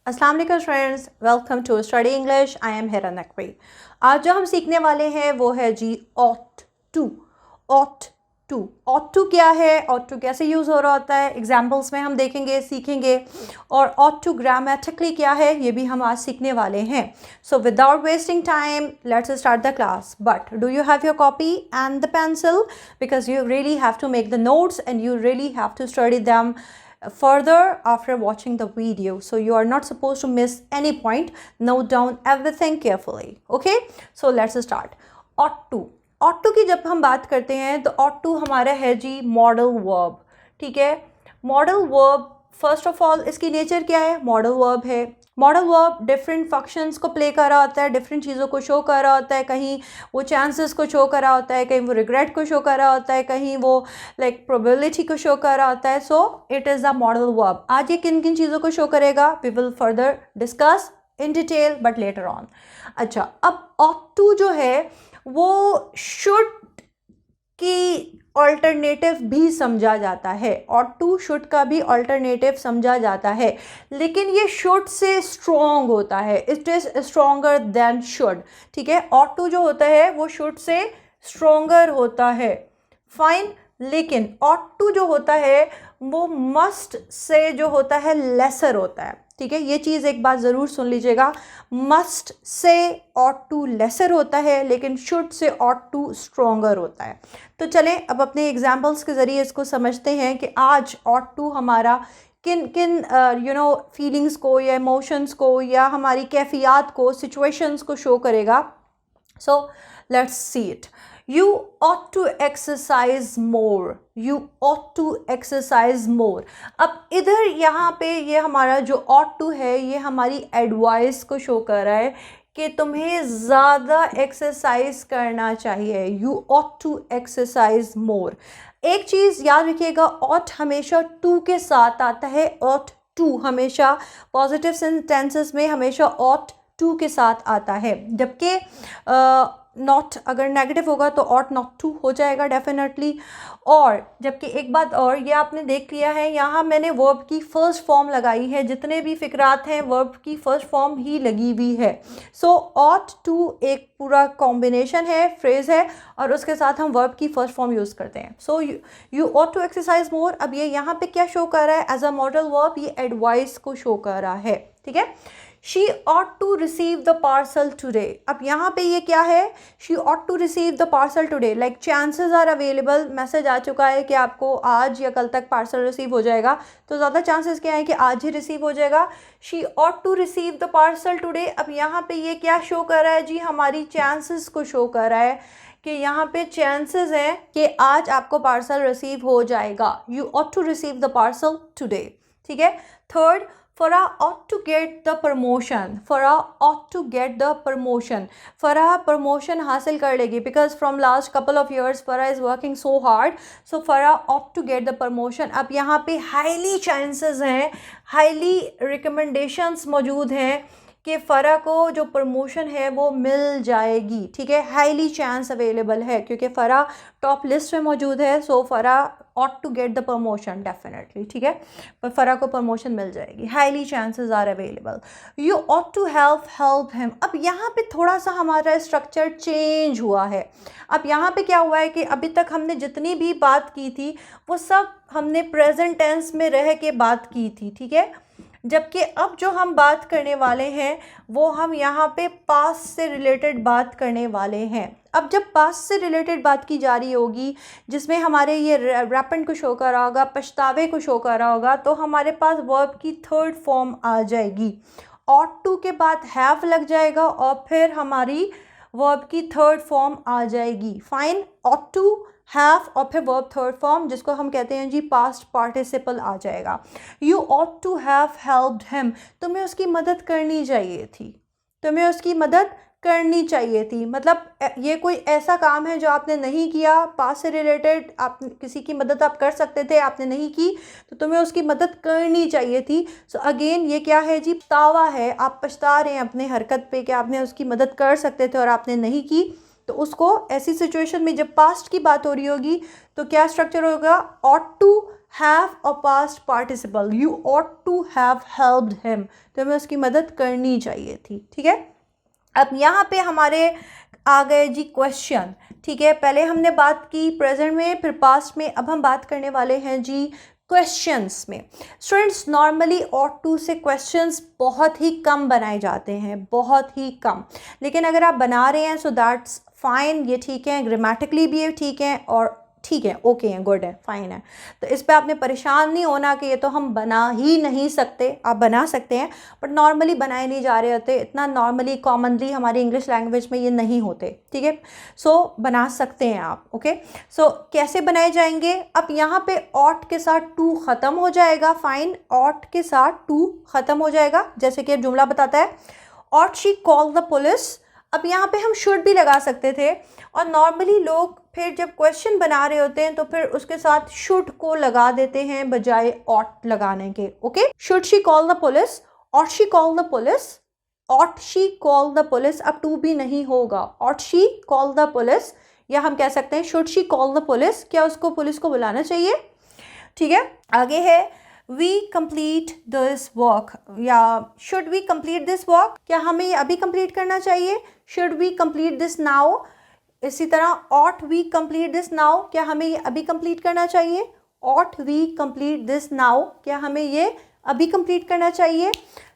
अस्सलाम वालेकुम friends, welcome to study English. I am Hira Naqvi. आज जो हम सीखने वाले हैं वो है जी ought to। ought to ought to क्या है, ought to कैसे यूज़ हो रहा होता है, एग्जाम्पल्स में हम देखेंगे, सीखेंगे। और ought to grammatically क्या है ये भी हम आज सीखने वाले हैं। So without wasting time let's start the class. But do you have your copy and the pencil, because you really have to make the notes and you really have to study them further after watching the video, so you are not supposed to miss any point. Note down everything carefully. Okay, so let's start. ought to ought to की जब हम बात करते हैं तो ought to हमारा है जी modal verb. ठीक है, modal verb first of all इसकी नेचर क्या है, मॉडल वर्ब है। मॉडल वर्ब डिफरेंट फंक्शंस को प्ले कर रहा होता है, डिफरेंट चीज़ों को शो कर रहा होता है। कहीं वो चांसेस को शो कर रहा होता है, कहीं वो रिग्रेट को शो कर रहा होता है, कहीं वो लाइक प्रोबेबिलिटी को शो कर रहा होता है। So it is the modal verb. आज ये किन किन चीज़ों को शो करेगा we will further discuss in detail but later on. अच्छा, अब ought to जो है वो शुड की ऑल्टरनेटिव भी समझा जाता है। ought to शुड का भी ऑल्टरनेटिव समझा जाता है, लेकिन ये शुड से स्ट्रॉन्ग होता है। It is stronger than should. ठीक है, ought to जो होता है वो शुड से स्ट्रॉन्गर होता है, फाइन। लेकिन ought to जो होता है वो मस्ट से जो होता है लेसर होता है। ठीक है, ये चीज़ एक बात ज़रूर सुन लीजिएगा, must say ought to laser होता है, लेकिन should say ought to stronger होता है। तो चलें अब अपने एग्जाम्पल्स के ज़रिए इसको समझते हैं कि आज ought to हमारा किन किन फीलिंग्स को या इमोशंस को या हमारी कैफियत को, सिचुएशंस को शो करेगा। So let's see it. You ought to exercise more. You ought to exercise more. अब इधर यहाँ पे ये हमारा जो ought to है ये हमारी एडवाइस को शो कर रहा है कि तुम्हें ज़्यादा एक्सरसाइज करना चाहिए। You ought to exercise more. एक चीज़ याद रखिएगा, ought हमेशा to के साथ आता है। ought to हमेशा पॉजिटिव सेंटेंसेस में हमेशा ought to के साथ आता है, जबकि नॉट अगर नेगेटिव होगा तो ought not to हो जाएगा डेफिनेटली। और जबकि एक बात और, ये आपने देख लिया है, यहाँ मैंने वर्ब की फर्स्ट फॉर्म लगाई है। जितने भी फिक्रात हैं वर्ब की फर्स्ट फॉर्म ही लगी हुई है। सो ought to एक पूरा कॉम्बिनेशन है, फ्रेज़ है, और उसके साथ हम वर्ब की फर्स्ट फॉर्म यूज़ करते हैं। So you ought to exercise more। अब ये यहाँ पे क्या शो कर रहा है एज अ मॉडल वर्ब, ये एडवाइस को शो कर रहा है। ठीक है, She ought to receive the parcel today। अब यहाँ पे ये क्या है, She ought to receive the parcel today, like chances are available, message आ चुका है कि आपको आज या कल तक पार्सल रिसीव हो जाएगा, तो ज़्यादा चांसेस क्या है कि आज ही रिसीव हो जाएगा। She ought to receive the parcel today। अब यहाँ पे ये क्या शो कर रहा है जी, हमारी चांसेस को शो कर रहा है कि यहाँ पे चांसेस हैं कि आज आपको पार्सल रिसीव हो जाएगा। You ought to receive the parcel today। ठीक है, third, Farah ought to get the promotion। Farah ought to get the promotion। Farah promotion हासिल कर लेगी, because from last couple of years Farah is working so hard, so Farah ought to get the promotion। अब यहाँ पे highly chances हैं, highly recommendations मौजूद हैं कि फ़रा को जो प्रमोशन है वो मिल जाएगी। ठीक है, हाईली चांस अवेलेबल है क्योंकि फ़रा टॉप लिस्ट में मौजूद है। So Farah ought to get the promotion definitely. ठीक है, पर फ़रा को प्रमोशन मिल जाएगी, highly chances are available. You ought to help him। अब यहाँ पे थोड़ा सा हमारा स्ट्रक्चर चेंज हुआ है। अब यहाँ पे क्या हुआ है कि अभी तक हमने जितनी भी बात की थी वो सब हमने प्रेजेंट टेंस में रह के बात की थी। ठीक है, जबकि अब जो हम बात करने वाले हैं वो हम यहाँ पे पास्ट से रिलेटेड बात करने वाले हैं। अब जब पास्ट से रिलेटेड बात की जा रही होगी, जिसमें हमारे ये रैपेंट को शो कर रहा होगा, पछतावे को शो कर रहा होगा, तो हमारे पास वर्ब की थर्ड फॉर्म आ जाएगी। ought to के बाद have लग जाएगा और फिर हमारी वर्ब की थर्ड फॉर्म आ जाएगी। फाइन, ought to, have और फिर वर्ब थर्ड फॉर्म, जिसको हम कहते हैं जी पास्ट पार्टिसिपल आ जाएगा। You ought to have helped him। तुम्हें उसकी मदद करनी चाहिए थी, तुम्हें उसकी मदद करनी चाहिए थी। मतलब ये कोई ऐसा काम है जो आपने नहीं किया, पास्ट से रिलेटेड, आप किसी की मदद आप कर सकते थे, आपने नहीं की, तो तुम्हें उसकी मदद करनी चाहिए थी। सो अगेन ये क्या है जी, पछतावा है, आप पछता रहे हैं अपने हरकत पे कि आपने उसकी मदद कर सकते थे और आपने नहीं की। तो उसको ऐसी सिचुएशन में जब पास्ट की बात हो रही होगी तो क्या स्ट्रक्चर होगा, ought to have a past participle, you ought to have helped him, तो हमें उसकी मदद करनी चाहिए थी, ठीक है। अब यहाँ पे हमारे आ गए जी क्वेश्चन, ठीक है। पहले हमने बात की प्रेजेंट में, फिर पास्ट में, अब हम बात करने वाले हैं जी क्वेश्चंस में। स्टूडेंट्स नॉर्मली ought to से क्वेश्चंस बहुत ही कम बनाए जाते हैं, बहुत ही कम, लेकिन अगर आप बना रहे हैं सो दैट्स फाइन, ये ठीक है, ग्रामेटिकली भी ये ठीक है और ठीक है, ओके है, गुड है, फाइन है। तो इस पे आपने परेशान नहीं होना कि ये तो हम बना ही नहीं सकते, आप बना सकते हैं बट नॉर्मली बनाए नहीं जा रहे होते, इतना नॉर्मली कॉमनली हमारी इंग्लिश लैंग्वेज में ये नहीं होते, ठीक है। सो बना सकते हैं आप, ओके। सो कैसे बनाए जाएंगे, अब यहाँ पे ought के साथ to ख़त्म हो जाएगा, फाइन, ought के साथ to ख़त्म हो जाएगा, जैसे कि जुमला बताता है ought she call the police। अब यहाँ पे हम should भी लगा सकते थे और नॉर्मली लोग फिर जब क्वेश्चन बना रहे होते हैं तो फिर उसके साथ शुड को लगा देते हैं बजाय ought लगाने के, okay. Should she call the police, ought she call the police, ought she call the police, अब टू भी नहीं होगा, ought she call the police, या हम कह सकते हैं should she call the police, क्या उसको पुलिस को बुलाना चाहिए, ठीक है। आगे है वी कंप्लीट दिस वर्क, या should we complete this work, क्या हमें ये अभी कंप्लीट करना चाहिए, should we complete this now. इसी तरह ought we complete this now, क्या हमें ये अभी कंप्लीट करना चाहिए, ought we complete this now, क्या हमें ये अभी कंप्लीट करना चाहिए।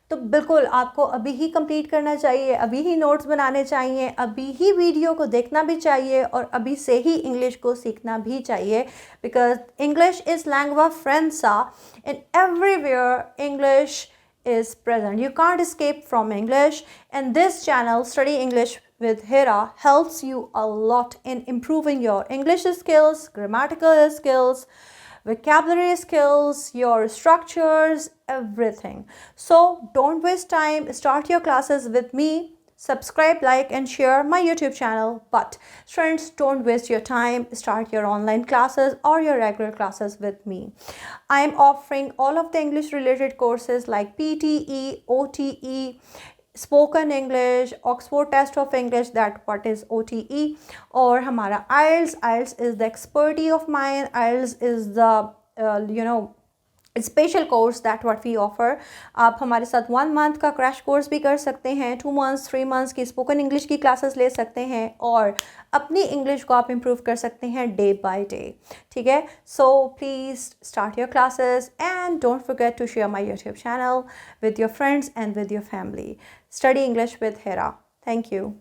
तो बिल्कुल आपको अभी ही कंप्लीट करना चाहिए, अभी ही नोट्स बनाने चाहिए, अभी ही वीडियो को देखना भी चाहिए और अभी से ही इंग्लिश को सीखना भी चाहिए, because English is lingua franca and everywhere English is present. You can't escape from English, and this channel Study English with Hira helps you a lot in improving your English skills, grammatical skills, vocabulary skills, your structures, everything. So don't waste time, start your classes with me. Subscribe, like and share my YouTube channel. But friends, don't waste your time, start your online classes or your regular classes with me. I am offering all of the English related courses like PTE, OTE, spoken English, Oxford test of English, that what is OTE, और हमारा IELTS is the expertise of mine. IELTS is the special course that what we offer. आप हमारे साथ 1 month का crash course भी कर सकते हैं, 2 मंथ्स 3 मंथ्स की स्पोकन इंग्लिश की क्लासेस ले सकते हैं और अपनी इंग्लिश को आप इम्प्रूव कर सकते हैं डे बाय डे, ठीक है। सो please start your classes and don't forget to share my YouTube channel with your friends and with your family. Study English with Hira. Thank you.